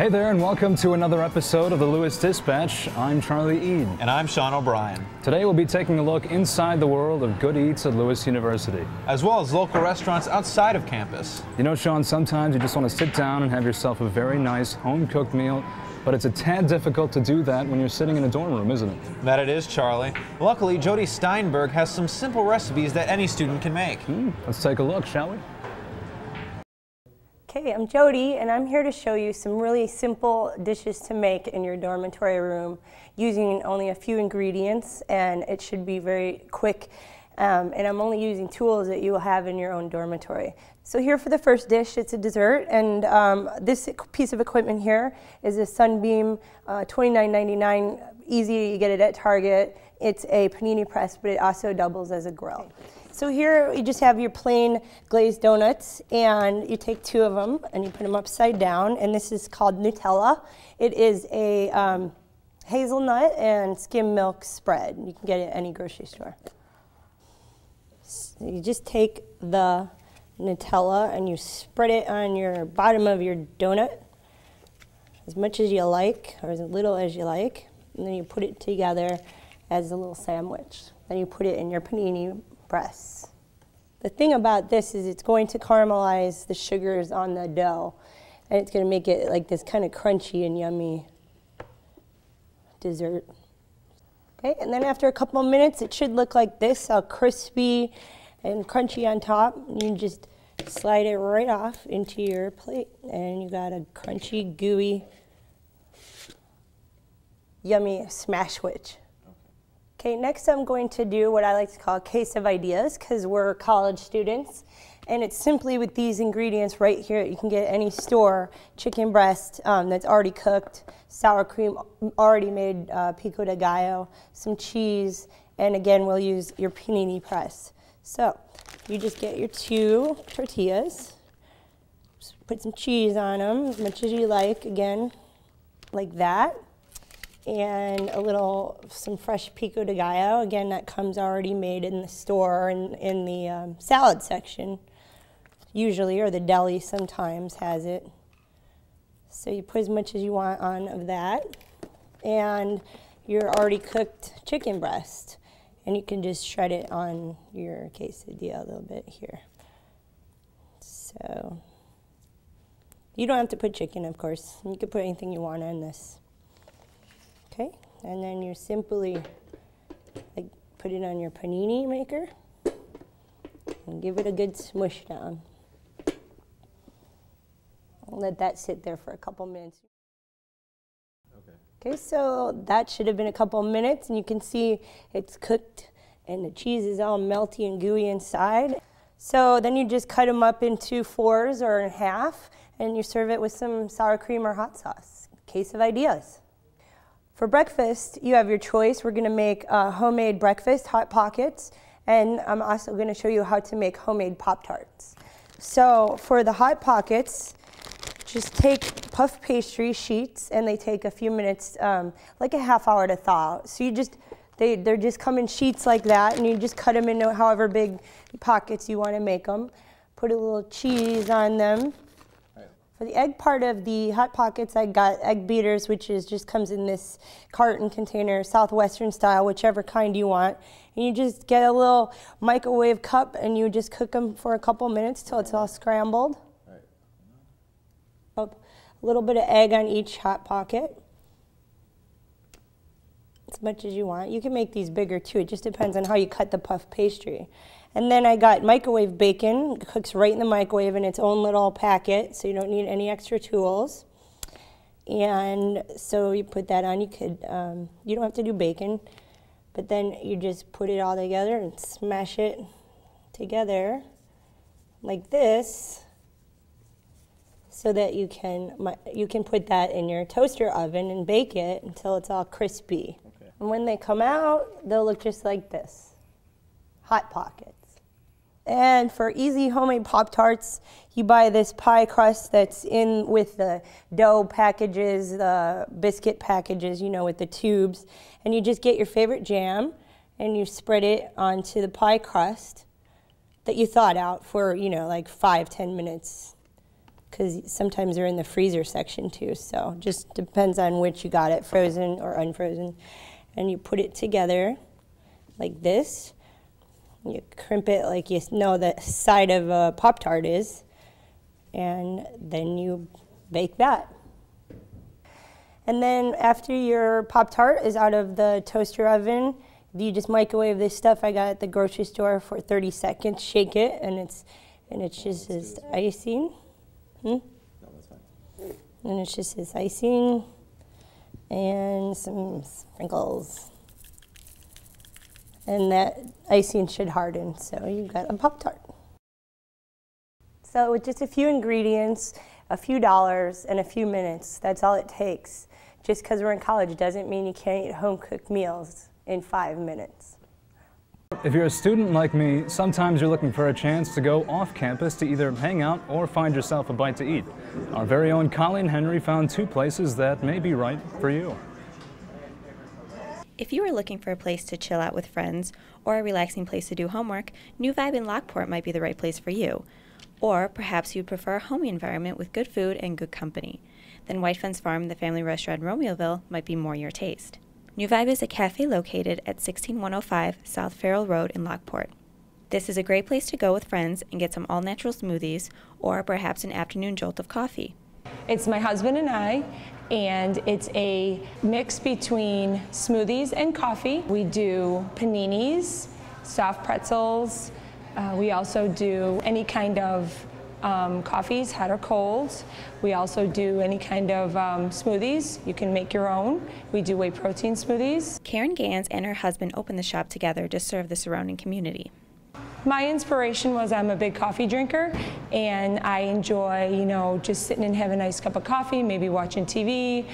Hey there, and welcome to another episode of the Lewis Dispatch. I'm Charlie Eade. And I'm Sean O'Brien. Today we'll be taking a look inside the world of good eats at Lewis University, as well as local restaurants outside of campus. You know, Sean, sometimes you just want to sit down and have yourself a very nice home-cooked meal, but it's a tad difficult to do that when you're sitting in a dorm room, isn't it? That it is, Charlie. Luckily, Jody Steinberg has some simple recipes that any student can make. Let's take a look, shall we? Okay, I'm Jody, and I'm here to show you some really simple dishes to make in your dormitory room using only a few ingredients, and it should be very quick. And I'm only using tools that you will have in your own dormitory. So here for the first dish, it's a dessert, and this piece of equipment here is a Sunbeam $29.99, easy, you get it at Target. It's a panini press, but it also doubles as a grill. So here you just have your plain glazed donuts, and you take two of them and you put them upside down, and this is called Nutella. It is a hazelnut and skim milk spread. You can get it at any grocery store. So you just take the Nutella and you spread it on your bottom of your donut as much as you like, or as little as you like, and then you put it together as a little sandwich. Then you put it in your panini press. The thing about this is it's going to caramelize the sugars on the dough, and it's going to make it like this kind of crunchy and yummy dessert. Okay, and then after a couple of minutes, it should look like this, all crispy and crunchy on top. You just slide it right off into your plate, and you got a crunchy, gooey, yummy Smashwich. Okay, next I'm going to do what I like to call a case of ideas, because we're college students, and it's simply with these ingredients right here that you can get at any store: chicken breast that's already cooked, sour cream already made, pico de gallo, some cheese, and again we'll use your panini press. So you just get your two tortillas, just put some cheese on them as much as you like, again like that, and some fresh pico de gallo. Again, that comes already made in the store and in the salad section, usually, or the deli sometimes has it. So you put as much as you want on of that, and your already cooked chicken breast, and you can just shred it on your quesadilla a little bit here. So you don't have to put chicken, of course. You can put anything you want on this. Okay, and then you simply put it on your panini maker and give it a good smush down. Let that sit there for a couple minutes. Okay, so that should have been a couple minutes, and you can see it's cooked and the cheese is all melty and gooey inside. So then you just cut them up into fours or in half, and you serve it with some sour cream or hot sauce. Case of ideas. For breakfast, you have your choice. We're going to make homemade breakfast, Hot Pockets, and I'm also going to show you how to make homemade Pop-Tarts. So for the Hot Pockets, just take puff pastry sheets, and they take a few minutes, like a half hour to thaw. So they're just come in sheets like that, and you just cut them into however big pockets you want to make them. Put a little cheese on them. For the egg part of the Hot Pockets, I got egg beaters, which just comes in this carton container, Southwestern style, whichever kind you want. And you just get a little microwave cup, and you just cook them for a couple minutes till it's all scrambled. A little bit of egg on each Hot Pocket, as much as you want. You can make these bigger too. It just depends on how you cut the puff pastry. And then I got microwave bacon. It cooks right in the microwave in its own little packet, so you don't need any extra tools. And so you put that on. You don't have to do bacon, but then you just put it all together and smash it together like this, so that you can put that in your toaster oven and bake it until it's all crispy. Okay. And when they come out, they'll look just like this. Hot Pockets. And for easy homemade Pop-Tarts, you buy this pie crust that's in with the dough packages, the biscuit packages, with the tubes. And you just get your favorite jam, and you spread it onto the pie crust that you thawed out for, like 5-10 minutes. because sometimes they're in the freezer section too. So just depends on which you got it, frozen or unfrozen. And you put it together like this. You crimp it like you know the side of a Pop-Tart is, and then you bake that. And then after your Pop-Tart is out of the toaster oven, you just microwave this stuff I got at the grocery store for 30 seconds, shake it, and it's just this icing. No, that's fine. And it's just this icing and some sprinkles. And that icing should harden, so you've got a Pop-Tart. So with just a few ingredients, a few dollars, and a few minutes, that's all it takes. Just because we're in college doesn't mean you can't eat home-cooked meals in 5 minutes. If you're a student like me, sometimes you're looking for a chance to go off campus to either hang out or find yourself a bite to eat. Our very own Colleen Henry found 2 places that may be right for you. If you are looking for a place to chill out with friends or a relaxing place to do homework, New Vibe in Lockport might be the right place for you. Or perhaps you'd prefer a homey environment with good food and good company. Then White Fence Farm, the family restaurant in Romeoville, might be more your taste. New Vibe is a cafe located at 16105 South Farrell Road in Lockport. This is a great place to go with friends and get some all-natural smoothies or perhaps an afternoon jolt of coffee. It's my husband and I, and it's a mix between smoothies and coffee. We do paninis, soft pretzels. We also do any kind of coffees, hot or cold. We also do any kind of smoothies. You can make your own. We do whey protein smoothies. Karen Gans and her husband opened the shop together to serve the surrounding community. My inspiration was I'm a big coffee drinker, and I enjoy, just sitting and having a nice cup of coffee, maybe watching TV,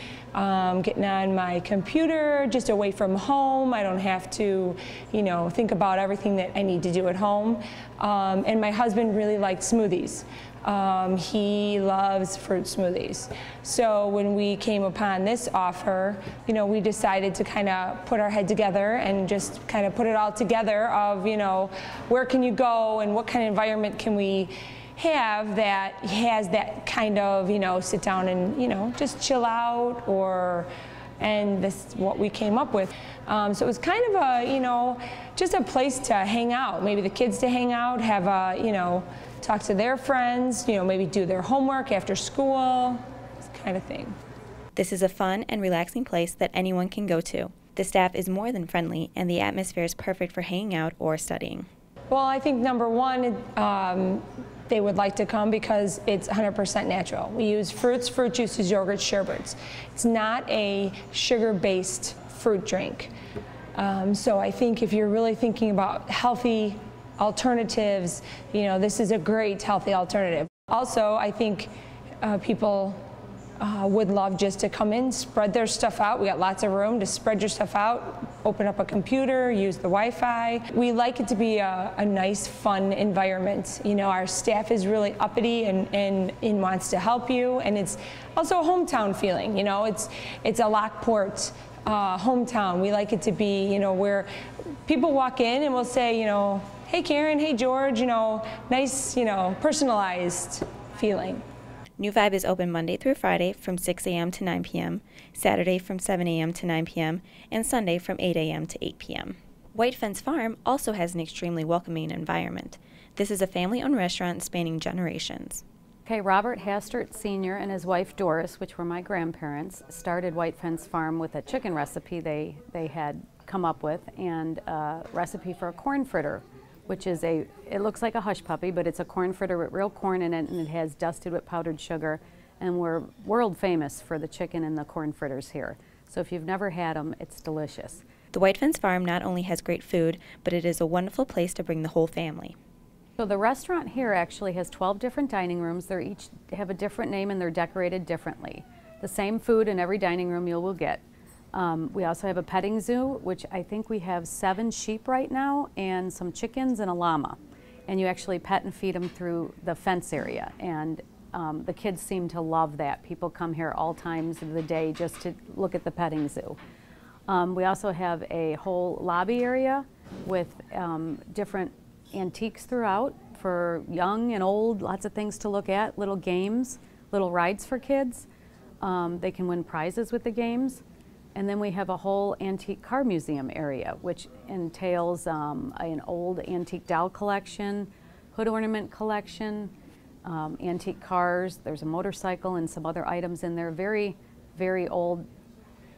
getting on my computer, just away from home. I don't have to, think about everything that I need to do at home. And my husband really liked smoothies. He loves fruit smoothies. So when we came upon this offer, we decided to kind of put our head together and just kind of put it all together of, where can you go and what kind of environment can we have that has that kind of, sit down and, just chill out and this is what we came up with. So it was kind of a, just a place to hang out, maybe the kids to hang out, have a, talk to their friends, maybe do their homework after school, this kind of thing. This is a fun and relaxing place that anyone can go to. The staff is more than friendly, and the atmosphere is perfect for hanging out or studying. Well, I think number one, they would like to come because it's 100% natural. We use fruits, fruit juices, yogurts, sherbets. It's not a sugar-based fruit drink. So I think if you're really thinking about healthy alternatives, this is a great healthy alternative. Also, I think people would love just to come in, spread their stuff out. We got lots of room to spread your stuff out, open up a computer, use the Wi-Fi. We like it to be a nice, fun environment. Our staff is really uppity and wants to help you, and it's also a hometown feeling. It's a Lockport hometown. We like it to be, where people walk in and we'll say, hey Karen, hey George, nice, personalized feeling. New Vibe is open Monday through Friday from 6 a.m. to 9 p.m., Saturday from 7 a.m. to 9 p.m., and Sunday from 8 a.m. to 8 p.m. White Fence Farm also has an extremely welcoming environment. This is a family-owned restaurant spanning generations. Okay, Robert Hastert Sr. and his wife Doris, which were my grandparents, started White Fence Farm with a chicken recipe they had come up with and a recipe for a corn fritter, which is it looks like a hush puppy, but it's a corn fritter with real corn in it, and it has dusted with powdered sugar, and we're world famous for the chicken and the corn fritters here. So if you've never had them, it's delicious. The White Fence Farm not only has great food, but it is a wonderful place to bring the whole family. So the restaurant here actually has 12 different dining rooms. They each have a different name and they're decorated differently. The same food in every dining room you will get. We also have a petting zoo, which I think we have 7 sheep right now, and some chickens and a llama. And you actually pet and feed them through the fence area. And the kids seem to love that. People come here all times of the day just to look at the petting zoo. We also have a whole lobby area with different antiques throughout for young and old, lots of things to look at, little games, little rides for kids. They can win prizes with the games. And then we have a whole antique car museum area, which entails an old antique doll collection, hood ornament collection, antique cars. There's a motorcycle and some other items in there. Very, very old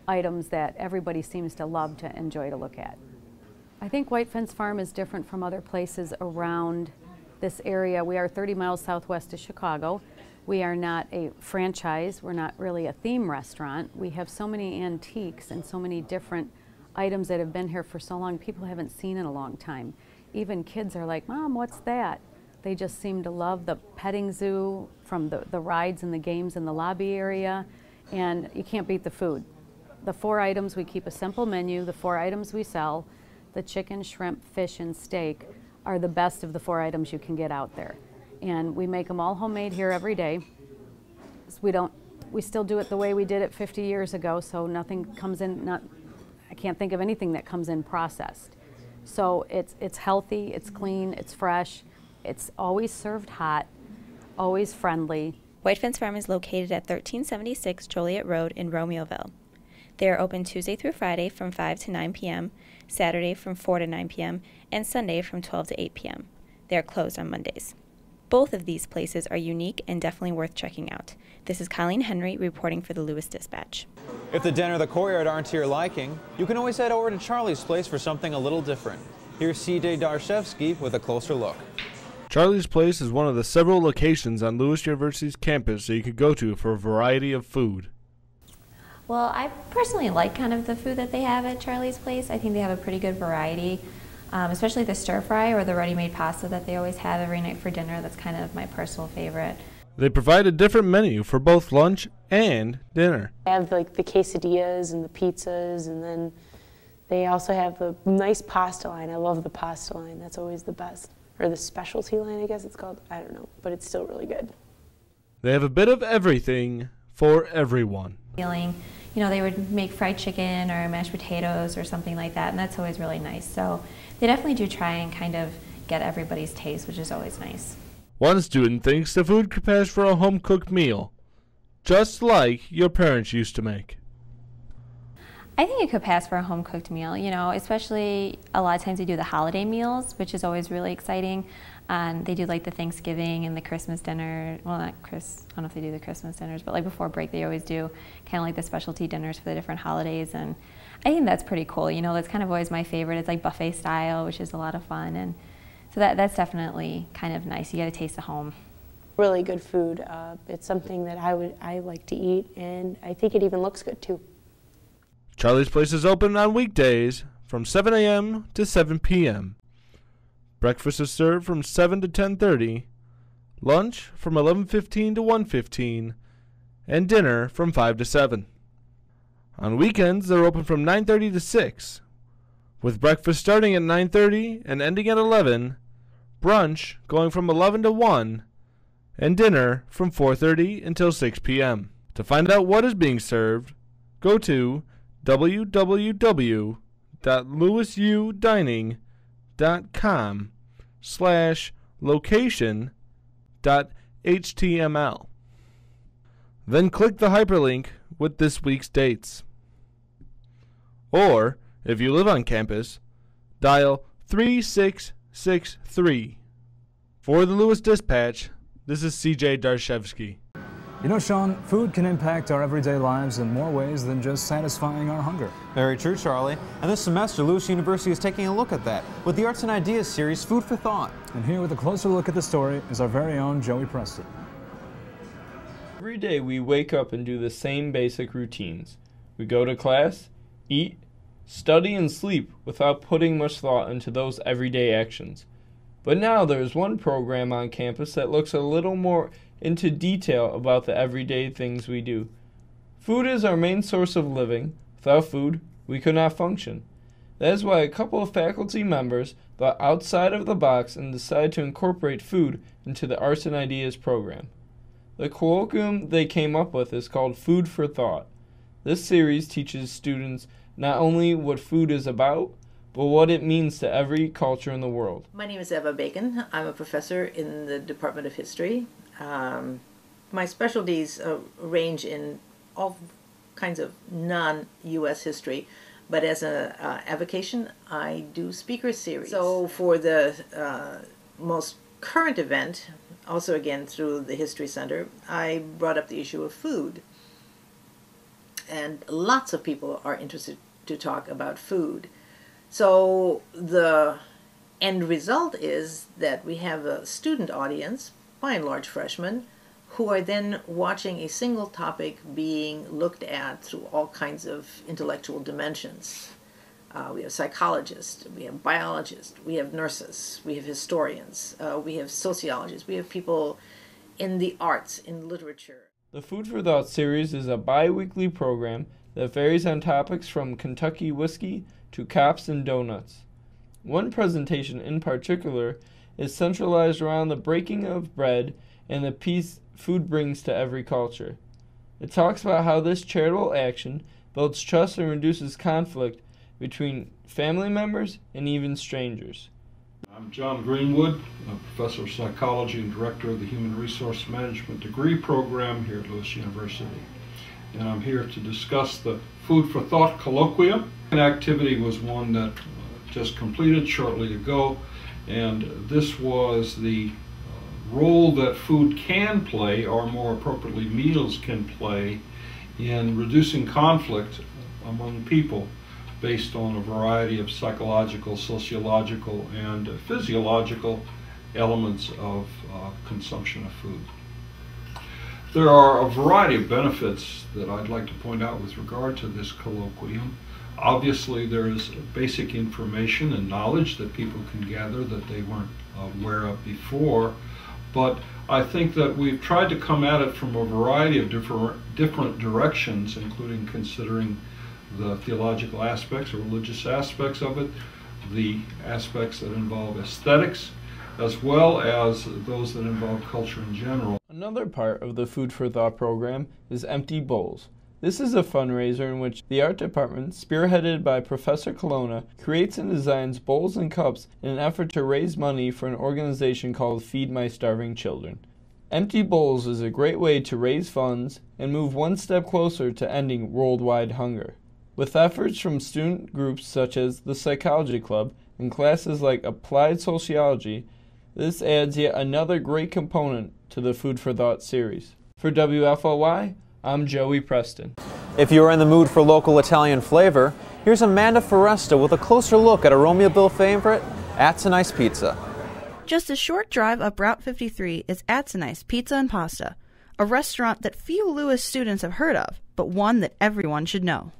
items that everybody seems to love to enjoy to look at. I think White Fence Farm is different from other places around this area. We are 30 miles southwest of Chicago. We are not a franchise. We're not really a theme restaurant. We have so many antiques and so many different items that have been here for so long, people haven't seen in a long time. Even kids are like, Mom, what's that? They just seem to love the petting zoo, from the rides and the games in the lobby area, and you can't beat the food. The 4 items, we keep a simple menu. The 4 items we sell, the chicken, shrimp, fish, and steak, are the best of the 4 items you can get out there. And we make them all homemade here every day. So we still do it the way we did it 50 years ago, so nothing comes in, I can't think of anything that comes in processed. So it's healthy, it's clean, it's fresh, it's always served hot, always friendly. White Fence Farm is located at 1376 Joliet Road in Romeoville. They are open Tuesday through Friday from 5 to 9 p.m., Saturday from 4 to 9 p.m., and Sunday from 12 to 8 p.m. They are closed on Mondays. Both of these places are unique and definitely worth checking out. This is Colleen Henry reporting for the Lewis Dispatch. If the den or the courtyard aren't to your liking, you can always head over to Charlie's Place for something a little different. Here's CJ Darshevsky with a closer look. Charlie's Place is one of the several locations on Lewis University's campus that you could go to for a variety of food. Well, I personally like kind of the food that they have at Charlie's Place. I think they have a pretty good variety, especially the stir fry or the ready-made pasta that they always have every night for dinner. That's kind of my personal favorite. They provide a different menu for both lunch and dinner. They have like the quesadillas and the pizzas, and then they also have the nice pasta line. I love the pasta line. That's always the best. Or the specialty line, I guess it's called. I don't know, but it's still really good. They have a bit of everything for everyone. Feeling, you know, they would make fried chicken or mashed potatoes or something like that, and that's always really nice. So they definitely do try and kind of get everybody's taste, which is always nice. One student thinks the food could pass for a home-cooked meal, just like your parents used to make. I think it could pass for a home-cooked meal, you know, especially a lot of times they do the holiday meals, which is always really exciting. And they do like the Thanksgiving and the Christmas dinner. Well, I don't know if they do the Christmas dinners, but like before break they always do kind of like the specialty dinners for the different holidays. And I think that's pretty cool. You know, that's kind of always my favorite. It's like buffet style, which is a lot of fun. And so that's definitely kind of nice. You get a taste of home. Really good food. It's something that I like to eat, and I think it even looks good too. Charlie's Place is open on weekdays from 7 a.m. to 7 p.m. Breakfast is served from 7 to 10:30, lunch from 11:15 to 1:15, and dinner from 5 to 7. On weekends, they're open from 9:30 to 6, with breakfast starting at 9:30 and ending at 11, brunch going from 11 to 1, and dinner from 4:30 until 6 p.m. To find out what is being served, go to www.lewisuddining.com/location.html. Then click the hyperlink with this week's dates. Or, if you live on campus, dial 3663. For the Lewis Dispatch, this is CJ Darshevsky. You know, Sean, food can impact our everyday lives in more ways than just satisfying our hunger. Very true, Charlie. And this semester, Lewis University is taking a look at that with the Arts and Ideas series, Food for Thought. And here with a closer look at the story is our very own Joey Preston. Every day we wake up and do the same basic routines. We go to class, eat, study, and sleep without putting much thought into those everyday actions. But now there's one program on campus that looks a little more into detail about the everyday things we do. Food is our main source of living. Without food, we could not function. That is why a couple of faculty members thought outside of the box and decided to incorporate food into the Arts and Ideas program. The colloquium they came up with is called Food for Thought. This series teaches students not only what food is about, but what it means to every culture in the world. My name is Eva Bacon. I'm a professor in the Department of History. My specialties range in all kinds of non-U.S. history, but as an avocation, I do speaker series. So for the most current event, also again through the History Center, I brought up the issue of food. And lots of people are interested to talk about food. So the end result is that we have a student audience, by and large freshmen, who are then watching a single topic being looked at through all kinds of intellectual dimensions. We have psychologists, we have biologists, we have nurses, we have historians, we have sociologists, we have people in the arts, in literature. The Food for Thought series is a bi-weekly program that varies on topics from Kentucky whiskey to cops and donuts. One presentation in particular is centralized around the breaking of bread and the peace food brings to every culture. It talks about how this charitable action builds trust and reduces conflict between family members and even strangers. I'm John Greenwood, a professor of psychology and director of the Human Resource Management degree program here at Lewis University. And I'm here to discuss the Food for Thought colloquium. An activity was one that just completed shortly ago, and this was the role that food can play, or more appropriately meals can play, in reducing conflict among people based on a variety of psychological, sociological, and physiological elements of consumption of food. There are a variety of benefits that I'd like to point out with regard to this colloquium. Obviously, there is basic information and knowledge that people can gather that they weren't aware of before, but I think that we've tried to come at it from a variety of different directions, including considering the theological aspects or religious aspects of it, the aspects that involve aesthetics, as well as those that involve culture in general. Another part of the Food for Thought program is Empty Bowls. This is a fundraiser in which the art department, spearheaded by Professor Colonna, creates and designs bowls and cups in an effort to raise money for an organization called Feed My Starving Children. Empty Bowls is a great way to raise funds and move one step closer to ending worldwide hunger. With efforts from student groups such as the Psychology Club and classes like Applied Sociology, this adds yet another great component to the Food for Thought series. For WFOY, I'm Joey Preston. If you're in the mood for local Italian flavor, here's Amanda Foresta with a closer look at a Romeoville favorite, Atzenice Pizza. Just a short drive up Route 53 is Atzenice Pizza and Pasta, a restaurant that few Lewis students have heard of, but one that everyone should know.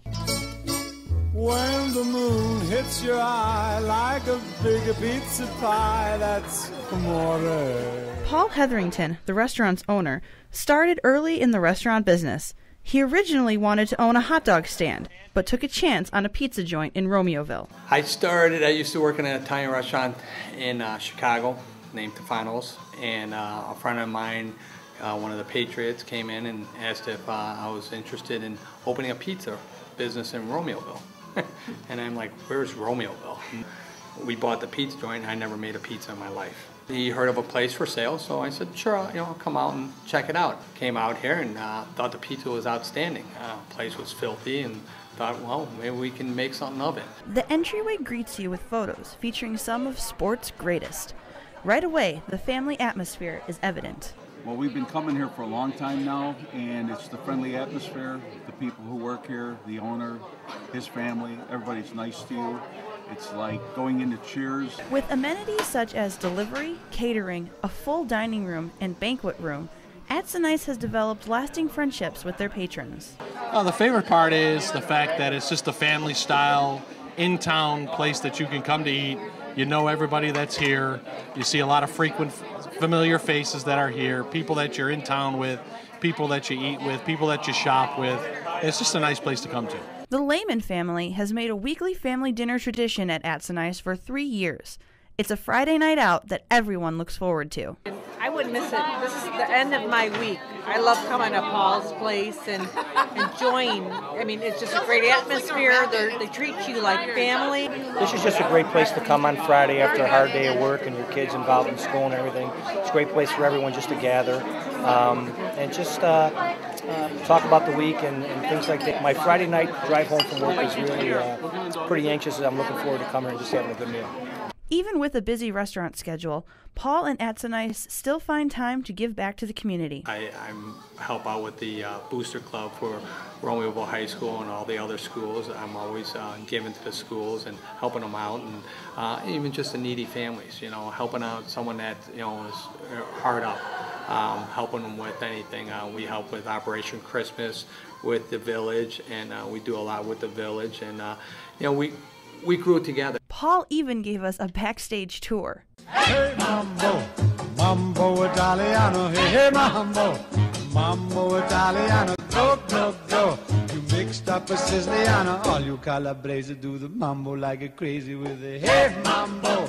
When the moon hits your eye like a big pizza pie, that's amore. Paul Hetherington, the restaurant's owner, started early in the restaurant business. He originally wanted to own a hot dog stand, but took a chance on a pizza joint in Romeoville. I used to work in an Italian restaurant in Chicago named Tufano's, and a friend of mine, one of the Patriots, came in and asked if I was interested in opening a pizza business in Romeoville. And I'm like, where's Romeoville? We bought the pizza joint, and I never made a pizza in my life. He heard of a place for sale, so I said, sure, I'll come out and check it out. Came out here and thought the pizza was outstanding. The place was filthy and thought, well, maybe we can make something of it. The entryway greets you with photos featuring some of sports' greatest. Right away, the family atmosphere is evident. Well, we've been coming here for a long time now, and it's the friendly atmosphere, the people who work here, the owner, his family, everybody's nice to you. It's like going into Cheers. With amenities such as delivery, catering, a full dining room, and banquet room, Atzenice has developed lasting friendships with their patrons. The favorite part is the fact that it's just a family-style, in-town place that you can come to eat. You know everybody that's here. You see a lot of frequent, familiar faces that are here, people that you're in town with, people that you eat with, people that you shop with. It's just a nice place to come to. The Lehman family has made a weekly family dinner tradition at Atzenice for 3 years. It's a Friday night out that everyone looks forward to. I wouldn't miss it. This is the end of my week. I love coming to Paul's Place and enjoying. I mean, it's just a great atmosphere. They treat you like family. This is just a great place to come on Friday after a hard day of work and your kids involved in school and everything. It's a great place for everyone just to gather and just talk about the week and things like that. My Friday night drive home from work is really pretty anxious. I'm looking forward to coming and just having a good meal. Even with a busy restaurant schedule, Paul and Atzenice still find time to give back to the community. I help out with the Booster Club for Romeoville High School and all the other schools. I'm always giving to the schools and helping them out, and even just the needy families, you know, helping out someone that, you know, is hard up, helping them with anything. We help with Operation Christmas with the village, and we do a lot with the village, and you know, we grew together. Paul even gave us a backstage tour. Hey mambo, mambo Italiano, hey, hey mambo, mambo Italiano, go, go, go. You mixed up a Siciliano, all you Calabrese do the mambo like a crazy with a hey mambo.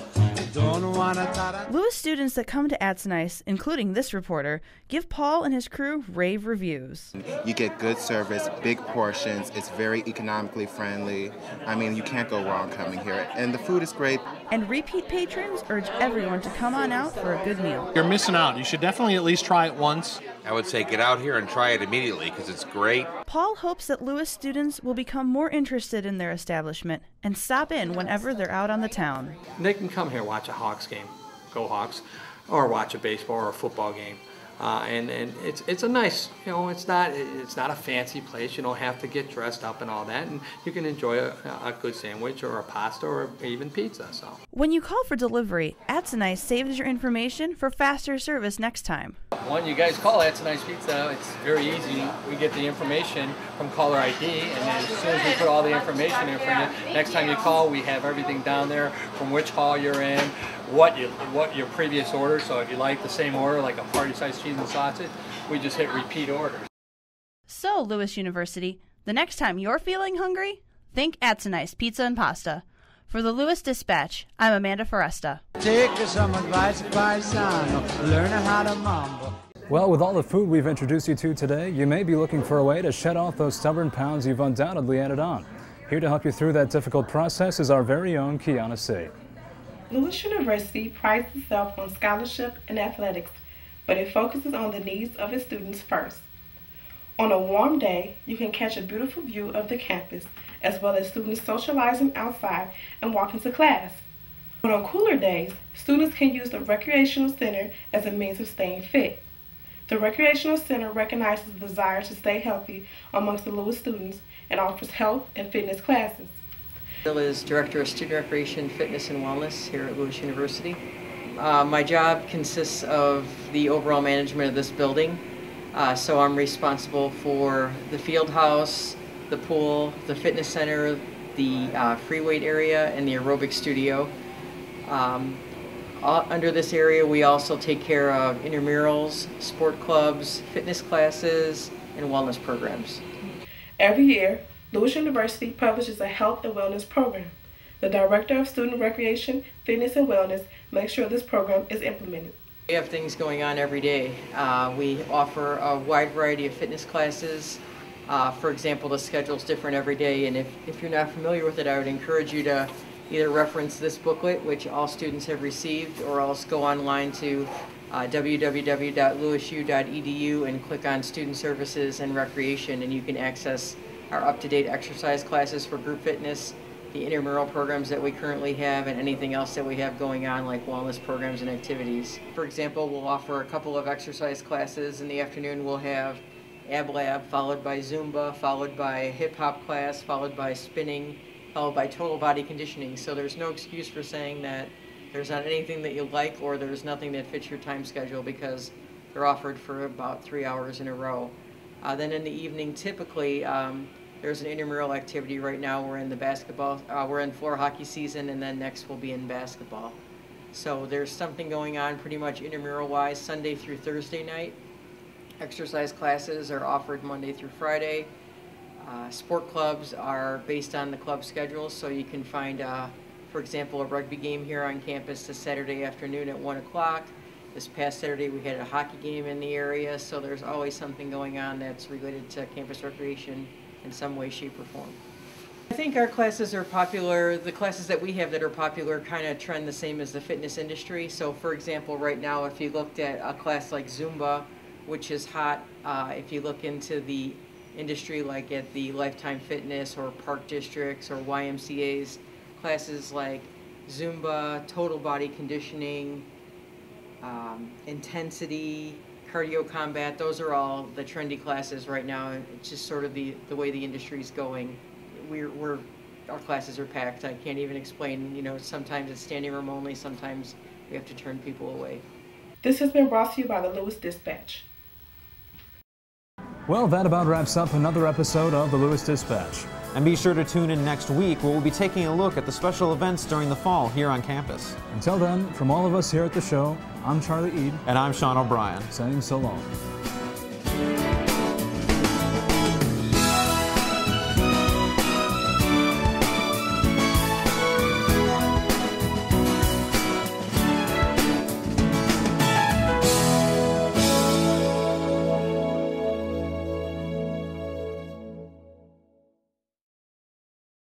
Lewis students that come to Atzenice, including this reporter, give Paul and his crew rave reviews. You get good service, big portions, it's very economically friendly. I mean, you can't go wrong coming here, and the food is great. And repeat patrons urge everyone to come on out for a good meal. You're missing out. You should definitely at least try it once. I would say get out here and try it immediately because it's great. Paul hopes that Lewis students will become more interested in their establishment and stop in whenever they're out on the town. They can come here, watch a Hawks game, go Hawks, or watch a baseball or a football game. And it's a nice, you know, it's not a fancy place. You don't have to get dressed up and all that, and you can enjoy a good sandwich or a pasta or even pizza. So when you call for delivery, Atzenice saves your information for faster service next time. When you guys call Atzenice Pizza, it's very easy. We get the information from caller ID, and then as soon as we put all the information in for you, next time you call, we have everything down there from which hall you're in, what your previous order. So if you like the same order, like a party-sized cheese and sausage, we just hit repeat orders. So, Lewis University, the next time you're feeling hungry, think Atzenice Pizza and Pasta. For the Lewis Dispatch, I'm Amanda Foresta. Take some advice, paisano, learn how to mambo. Well, with all the food we've introduced you to today, you may be looking for a way to shed off those stubborn pounds you've undoubtedly added on. Here to help you through that difficult process is our very own Kiana C. Lewis University prides itself on scholarship and athletics, but it focuses on the needs of its students first. On a warm day, you can catch a beautiful view of the campus, as well as students socializing outside and walking to class. But on cooler days, students can use the recreational center as a means of staying fit. The recreational center recognizes the desire to stay healthy amongst the Lewis students and offers health and fitness classes. Bill is Director of Student Recreation, Fitness, and Wellness here at Lewis University. My job consists of the overall management of this building. So I'm responsible for the field house, the pool, the fitness center, the free weight area, and the aerobic studio. Under this area, we also take care of intramurals, sport clubs, fitness classes, and wellness programs. Every year, Lewis University publishes a health and wellness program. The Director of Student Recreation, Fitness, and Wellness makes sure this program is implemented. We have things going on every day. We offer a wide variety of fitness classes. For example, the schedule's different every day, and if you're not familiar with it, I would encourage you to either reference this booklet, which all students have received, or else go online to www.lewisu.edu and click on Student Services and Recreation, and you can access our up-to-date exercise classes for group fitness, the intramural programs that we currently have, and anything else that we have going on like wellness programs and activities. For example, we'll offer a couple of exercise classes. In the afternoon we'll have Ab Lab, followed by Zumba, followed by a hip hop class, followed by spinning, followed by total body conditioning. So there's no excuse for saying that there's not anything that you like or there's nothing that fits your time schedule, because they're offered for about 3 hours in a row. Then in the evening, typically, there's an intramural activity. Right now we're in the basketball, we're in floor hockey season, and then next we'll be in basketball. So there's something going on pretty much intramural-wise Sunday through Thursday night. Exercise classes are offered Monday through Friday. Sport clubs are based on the club schedule, so you can find, for example, a rugby game here on campus this Saturday afternoon at 1 o'clock. This past Saturday we had a hockey game in the area, so there's always something going on that's related to campus recreation in some way, shape, or form. I think our classes are popular. The classes that we have that are popular kind of trend the same as the fitness industry. So for example, right now if you looked at a class like Zumba, which is hot, if you look into the industry like at the Lifetime Fitness or Park Districts or YMCA's, classes like Zumba, total body conditioning, intensity, cardio combat, those are all the trendy classes right now. It's just sort of the way the industry's going. Our classes are packed. I can't even explain, you know, sometimes it's standing room only, sometimes we have to turn people away. This has been brought to you by the Lewis Dispatch. Well, that about wraps up another episode of the Lewis Dispatch. And be sure to tune in next week where we'll be taking a look at the special events during the fall here on campus. Until then, from all of us here at the show, I'm Charlie Eid. And I'm Sean O'Brien. Saying so long.